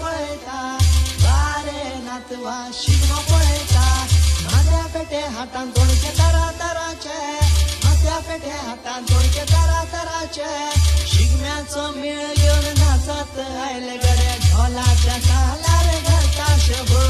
पळयता बारे नातवा शिगमो पळयता म्हात्या पेटे हातान दोडके तरातराचे म्हात्या पेटे हातान दोडके तरातराचे शिगम्याचो मेळ घेवन नाचत आयले गडे ढोलाच्या तालार घालता शोभो